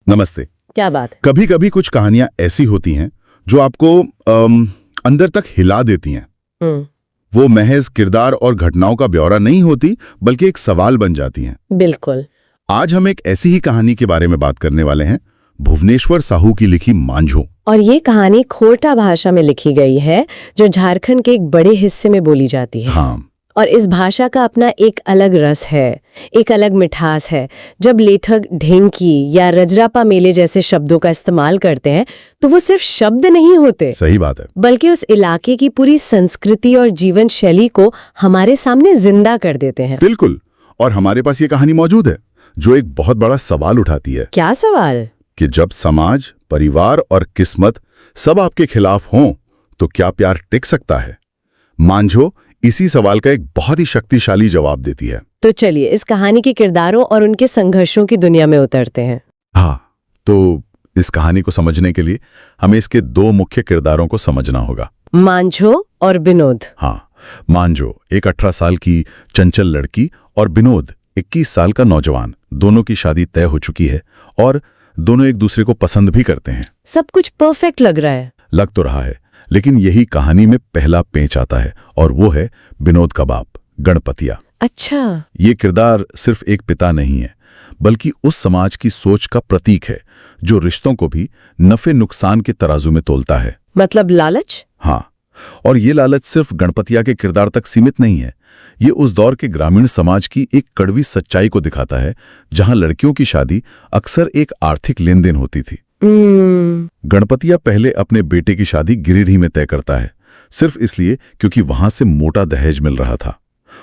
नमस्ते। क्या बात है। कभी कभी कुछ कहानियां ऐसी होती हैं जो आपको अंदर तक हिला देती हैं। वो महज किरदार और घटनाओं का ब्यौरा नहीं होती, बल्कि एक सवाल बन जाती हैं। बिल्कुल। आज हम एक ऐसी ही कहानी के बारे में बात करने वाले हैं, भुवनेश्वर साहू की लिखी मांझो। और ये कहानी खोरठा भाषा में लिखी गई है, जो झारखंड के एक बड़े हिस्से में बोली जाती है। हाँ। और इस भाषा का अपना एक अलग रस है, एक अलग मिठास है। जब लेखक ढेंकी या रजरापा मेले जैसे शब्दों का इस्तेमाल करते हैं, तो वो सिर्फ शब्द नहीं होते। सही बात है। बल्कि उस इलाके की पूरी संस्कृति और जीवन शैली को हमारे सामने जिंदा कर देते हैं। बिल्कुल। और हमारे पास ये कहानी मौजूद है, जो एक बहुत बड़ा सवाल उठाती है। क्या सवाल? कि जब समाज, परिवार और किस्मत सब आपके खिलाफ हों, तो क्या प्यार टिक सकता है? मांझो इसी सवाल का एक बहुत ही शक्तिशाली जवाब देती है। तो चलिए इस कहानी के किरदारों और उनके संघर्षों की दुनिया में उतरते हैं। हाँ, तो इस कहानी को समझने के लिए हमें इसके दो मुख्य किरदारों को समझना होगा, मांझो और विनोद। हाँ, मांझो एक 18 साल की चंचल लड़की और विनोद 21 साल का नौजवान। दोनों की शादी तय हो चुकी है और दोनों एक दूसरे को पसंद भी करते हैं। सब कुछ परफेक्ट लग रहा है। लग तो रहा है, लेकिन यही कहानी में पहला पेंच आता है, और वो है विनोद का बाप, गणपतिया। अच्छा। ये किरदार सिर्फ एक पिता नहीं है, बल्कि उस समाज की सोच का प्रतीक है जो रिश्तों को भी नफे नुकसान के तराजू में तोलता है। मतलब लालच? हाँ, और ये लालच सिर्फ गणपतिया के किरदार तक सीमित नहीं है। ये उस दौर के ग्रामीण समाज की एक कड़वी सच्चाई को दिखाता है, जहां लड़कियों की शादी अक्सर एक आर्थिक लेन देन होती थी। गणपतिया पहले अपने बेटे की शादी गिरिडीह में तय करता है, सिर्फ इसलिए क्योंकि वहां से मोटा दहेज मिल रहा था।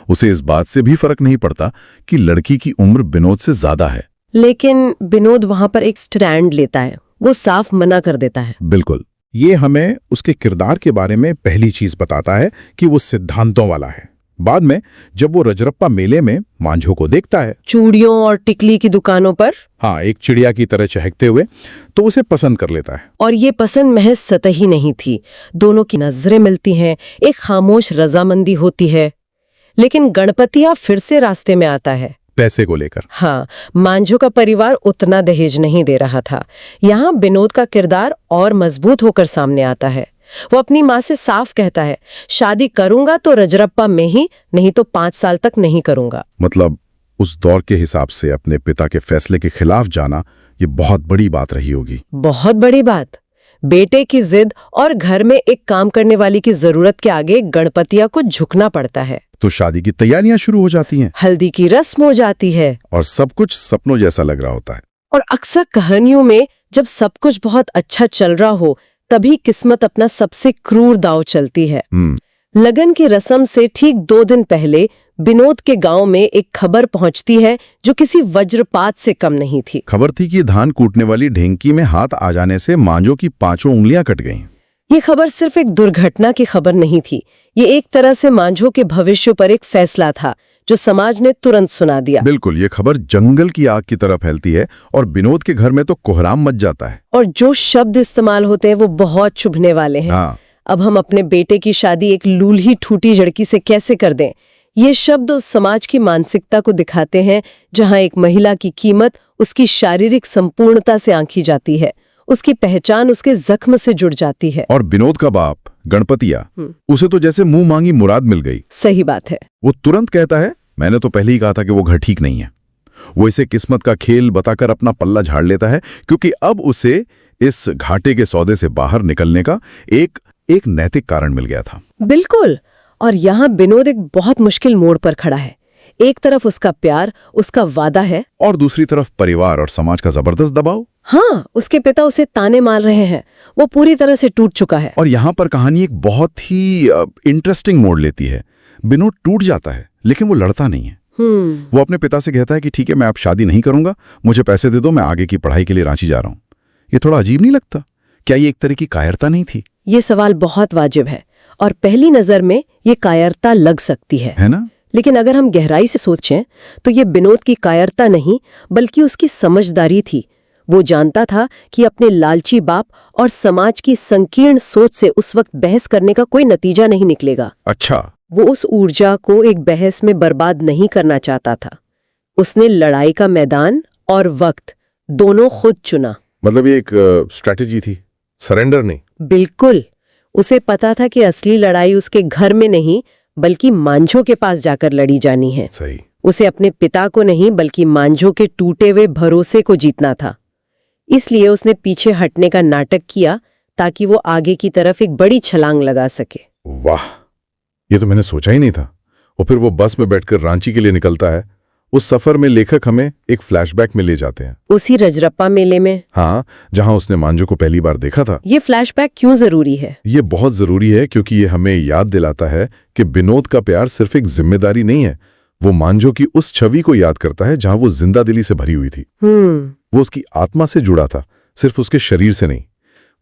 उसे इस बात से भी फर्क नहीं पड़ता कि लड़की की उम्र विनोद से ज्यादा है। लेकिन विनोद वहां पर एक स्टैंड लेता है, वो साफ मना कर देता है। बिल्कुल। ये हमें उसके किरदार के बारे में पहली चीज बताता है कि वो सिद्धांतों वाला है। बाद में जब वो रजरप्पा मेले में मांझो को देखता है, चूड़ियों और टिकली की दुकानों पर, हाँ, एक चिड़िया की तरह चहकते हुए, तो उसे पसंद कर लेता है। और ये पसंद महज सतही नहीं थी। दोनों की नजरें मिलती हैं, एक खामोश रजामंदी होती है। लेकिन गणपतिया फिर से रास्ते में आता है, पैसे को लेकर। हाँ, मांझो का परिवार उतना दहेज नहीं दे रहा था। यहाँ विनोद का किरदार और मजबूत होकर सामने आता है। वो अपनी माँ से साफ कहता है, शादी करूंगा तो रजरप्पा में ही, नहीं तो 5 साल तक नहीं करूंगा। मतलब उस दौर के हिसाब से अपने पिता के फैसले के खिलाफ जाना, ये बहुत बड़ी बात रही होगी। बहुत बड़ी बात। बेटे की जिद और घर में एक काम करने वाली की जरूरत के आगे गणपतिया को झुकना पड़ता है। तो शादी की तैयारियां शुरू हो जाती हैं, हल्दी की रस्म हो जाती है, और सब कुछ सपनों जैसा लग रहा होता है। और अक्सर कहानियों में जब सब कुछ बहुत अच्छा चल रहा हो, तभी किस्मत अपना सबसे क्रूर दांव चलती है। लगन की रस्म से ठीक 2 दिन पहले विनोद के गांव में एक खबर पहुंचती है, जो किसी वज्रपात से कम नहीं थी। खबर थी कि धान कूटने वाली ढेंकी में हाथ आ जाने से मांझो की 5 उंगलियां कट गईं। ये खबर सिर्फ एक दुर्घटना की खबर नहीं थी, ये एक तरह से मांझो के भविष्य पर एक फैसला था, जो समाज ने तुरंत सुना दिया। बिल्कुल, ये खबर जंगल की आग की तरह फैलती है, और विनोद के घर में तो कोहराम मच जाता है। और जो शब्द इस्तेमाल होते हैं वो बहुत चुभने वाले हैं। हाँ। अब हम अपने बेटे की शादी एक लूल्ही ठूठी लड़की से कैसे कर दें? ये शब्द उस समाज की मानसिकता को दिखाते हैं, जहां एक महिला की कीमत उसकी शारीरिक संपूर्णता से आंकी जाती है, उसकी पहचान उसके जख्म से जुड़ जाती है। और विनोद का बाप गणपतिया, उसे तो जैसे मुंह मांगी मुराद मिल गई। सही बात है। वो तुरंत कहता है, मैंने तो पहले ही कहा था कि वो घर ठीक नहीं है। वो इसे किस्मत का खेल बताकर अपना पल्ला झाड़ लेता है, क्योंकि अब उसे इस घाटे के सौदे से बाहर निकलने का एक नैतिक कारण मिल गया था। बिल्कुल। और यहाँ विनोद एक बहुत मुश्किल मोड़ पर खड़ा है। एक तरफ उसका प्यार, उसका वादा है, और दूसरी तरफ परिवार और समाज का जबरदस्त दबाव। हाँ, उसके पिता उसे ताने मार रहे हैं, वो पूरी तरह से टूट चुका है। और यहाँ पर कहानी एक बहुत ही इंटरेस्टिंग मोड़ लेती है। विनोद टूट जाता है, लेकिन वो लड़ता नहीं है। वो अपने पिता से कहता है कि ठीक है, मैं अब शादी नहीं करूंगा, मुझे पैसे दे दो, मैं आगे की पढ़ाई के लिए रांची जा रहा हूँ। ये थोड़ा अजीब नहीं लगता? क्या ये एक तरह की कायरता नहीं थी? ये सवाल बहुत वाजिब है, और पहली नजर में ये कायरता लग सकती है ना? लेकिन अगर हम गहराई से सोचें तो ये विनोद की कायरता नहीं, बल्कि उसकी समझदारी थी। वो जानता था कि अपने लालची बाप और समाज की संकीर्ण सोच से उस वक्त बहस करने का कोई नतीजा नहीं निकलेगा। अच्छा। वो उस ऊर्जा को एक बहस में बर्बाद नहीं करना चाहता था। उसने लड़ाई का मैदान और वक्त दोनों खुद चुना। मतलब ये एक स्ट्रैटेजी थी, सरेंडर नहीं। बिल्कुल। उसे पता था कि असली लड़ाई उसके घर में नहीं बल्कि मांझो के पास जाकर लड़ी जानी है। सही। उसे अपने पिता को नहीं बल्कि मांझो के टूटे हुए भरोसे को जीतना था। इसलिए उसने पीछे हटने का नाटक किया ताकि वो आगे की तरफ एक बड़ी छलांग लगा सके। वाह, ये तो मैंने सोचा ही नहीं था। और फिर वो बस में बैठकर रांची के लिए निकलता है। उस सफर में लेखक हमें एक फ्लैशबैक में ले जाते हैं, उसी रजरप्पा मेले में। हाँ, जहां उसने मांझो को पहली बार देखा था। ये फ्लैशबैक क्यों जरूरी है? ये बहुत जरूरी है क्योंकि ये हमें याद दिलाता है कि विनोद का प्यार सिर्फ एक जिम्मेदारी नहीं है। वो मांझो की उस छवि को याद करता है जहां वो जिंदा दिली से भरी हुई थी। वो उसकी आत्मा से जुड़ा था, सिर्फ उसके शरीर से नहीं।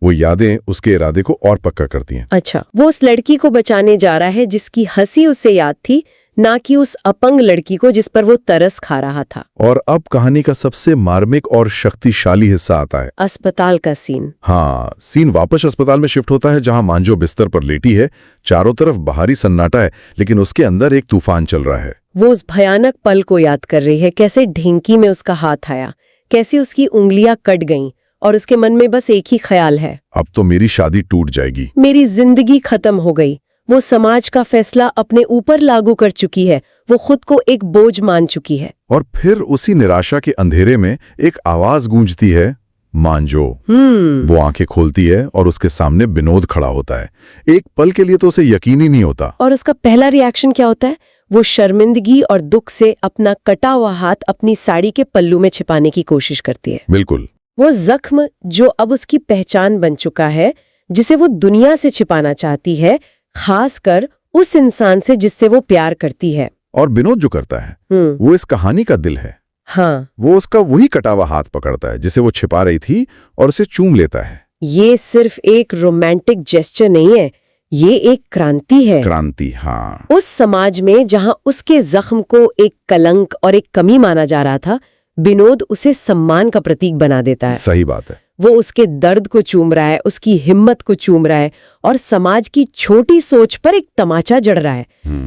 वो यादें उसके इरादे को और पक्का करती हैं। अच्छा, वो उस लड़की को बचाने जा रहा है जिसकी हंसी उसे याद थी, ना कि उस अपंग लड़की को जिस पर वो तरस खा रहा था। और अब कहानी का सबसे मार्मिक और शक्तिशाली हिस्सा आता है, अस्पताल का सीन। हाँ, सीन वापस अस्पताल में शिफ्ट होता है जहां मांझो बिस्तर पर लेटी है। चारों तरफ बाहरी सन्नाटा है, लेकिन उसके अंदर एक तूफान चल रहा है। वो उस भयानक पल को याद कर रही है, कैसे ढेंकी में उसका हाथ आया, कैसे उसकी उंगलियां कट गईं, और उसके मन में बस एक ही ख्याल है, अब तो मेरी शादी टूट जाएगी, मेरी जिंदगी खत्म हो गई। वो समाज का फैसला अपने ऊपर लागू कर चुकी है, वो खुद को एक बोझ मान चुकी है। और फिर उसी निराशा के अंधेरे में एक आवाज गूंजती है, मांझो। वो आंखें खोलती है और उसके सामने विनोद खड़ा होता है। एक पल के लिए तो उसे यकीन ही नहीं होता। और उसका पहला रिएक्शन क्या होता है? वो शर्मिंदगी और दुख से अपना कटा हुआ हाथ अपनी साड़ी के पल्लू में छिपाने की कोशिश करती है। बिल्कुल। वो जख्म जो अब उसकी पहचान बन चुका है, जिसे वो दुनिया से छिपाना चाहती है, खासकर उस इंसान से जिससे वो प्यार करती है। और विनोद जो करता है वो इस कहानी का दिल है। हाँ, वो उसका वही कटा हुआ हाथ पकड़ता है जिसे वो छिपा रही थी और उसे चूम लेता है। ये सिर्फ एक रोमांटिक जेस्चर नहीं है, ये एक क्रांति है। क्रांति, हाँ। उस समाज में जहां उसके जख्म को एक कलंक और एक कमी माना जा रहा था, विनोद उसे सम्मान का प्रतीक बना देता है। सही बात है। वो उसके दर्द को चूम रहा है, उसकी हिम्मत को चूम रहा है, और समाज की छोटी सोच पर एक तमाचा जड़ रहा है।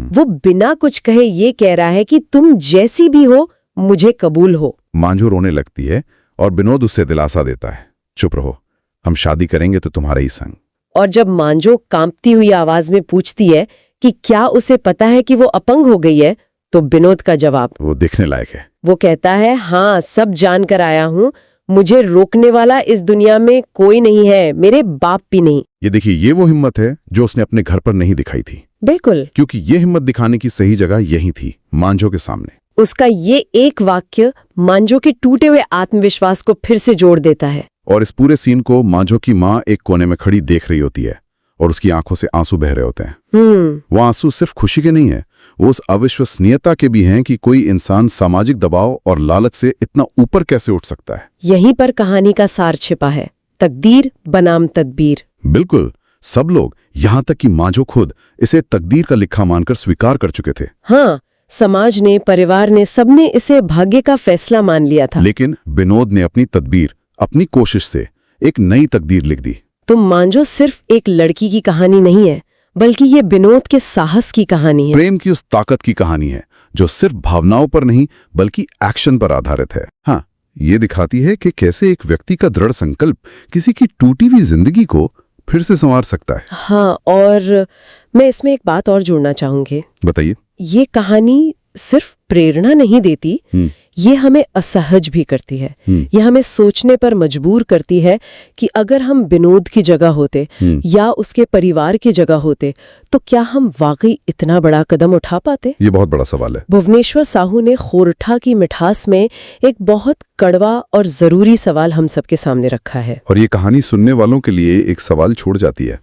वो बिना कुछ कहे ये कह रहा है कि तुम जैसी भी हो, मुझे कबूल हो। मांझो रोने लगती है और विनोद उससे दिलासा देता है, चुप रहो, हम शादी करेंगे तो तुम्हारे ही संग। और जब मांझो कांपती हुई आवाज में पूछती है कि क्या उसे पता है कि वो अपंग हो गई है, तो विनोद का जवाब वो देखने लायक है। वो कहता है, हाँ, सब जानकर आया हूँ, मुझे रोकने वाला इस दुनिया में कोई नहीं है, मेरे बाप भी नहीं। ये देखिए, ये वो हिम्मत है जो उसने अपने घर पर नहीं दिखाई थी। बिल्कुल। क्योंकि ये हिम्मत दिखाने की सही जगह यही थी, मांझो के सामने। उसका ये एक वाक्य मांझो के टूटे हुए आत्मविश्वास को फिर से जोड़ देता है। और इस पूरे सीन को मांझो की माँ एक कोने में खड़ी देख रही होती है और उसकी आंखों से आंसू बह रहे होते हैं। वो आंसू सिर्फ खुशी के नहीं है, वो उस अविश्वसनीयता के भी हैं कि कोई इंसान सामाजिक दबाव और लालच से इतना ऊपर कैसे उठ सकता है। यहीं पर कहानी का सार छिपा है, तकदीर बनाम तदबीर। बिल्कुल, सब लोग, यहाँ तक कि मांझो खुद, इसे तकदीर का लिखा मानकर स्वीकार कर चुके थे। हाँ, समाज ने, परिवार ने, सबने इसे भाग्य का फैसला मान लिया था। लेकिन विनोद ने अपनी तदबीर, अपनी कोशिश से एक नई तकदीर लिख दी। तो मांझो सिर्फ एक लड़की की कहानी नहीं है, बल्कि ये विनोद के साहस की कहानी है। प्रेम की उस ताकत की कहानी है जो सिर्फ भावनाओं पर नहीं बल्कि एक्शन पर आधारित है। हाँ, ये दिखाती है कि कैसे एक व्यक्ति का दृढ़ संकल्प किसी की टूटी हुई जिंदगी को फिर से संवार सकता है। हाँ, और मैं इसमें एक बात और जोड़ना चाहूंगी। बताइए। ये कहानी सिर्फ प्रेरणा नहीं देती, ये हमें असहज भी करती है। ये हमें सोचने पर मजबूर करती है कि अगर हम विनोद की जगह होते या उसके परिवार की जगह होते, तो क्या हम वाकई इतना बड़ा कदम उठा पाते? ये बहुत बड़ा सवाल है। भुवनेश्वर साहू ने खोरठा की मिठास में एक बहुत कड़वा और जरूरी सवाल हम सबके सामने रखा है। और ये कहानी सुनने वालों के लिए एक सवाल छोड़ जाती है।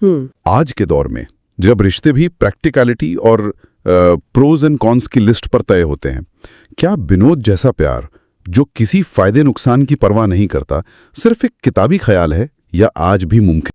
आज के दौर में जब रिश्ते भी प्रैक्टिकलिटी और प्रोज एंड कॉन्स की लिस्ट पर तय होते हैं, क्या विनोद जैसा प्यार जो किसी फायदे नुकसान की परवाह नहीं करता सिर्फ एक किताबी ख्याल है या आज भी मुमकिन?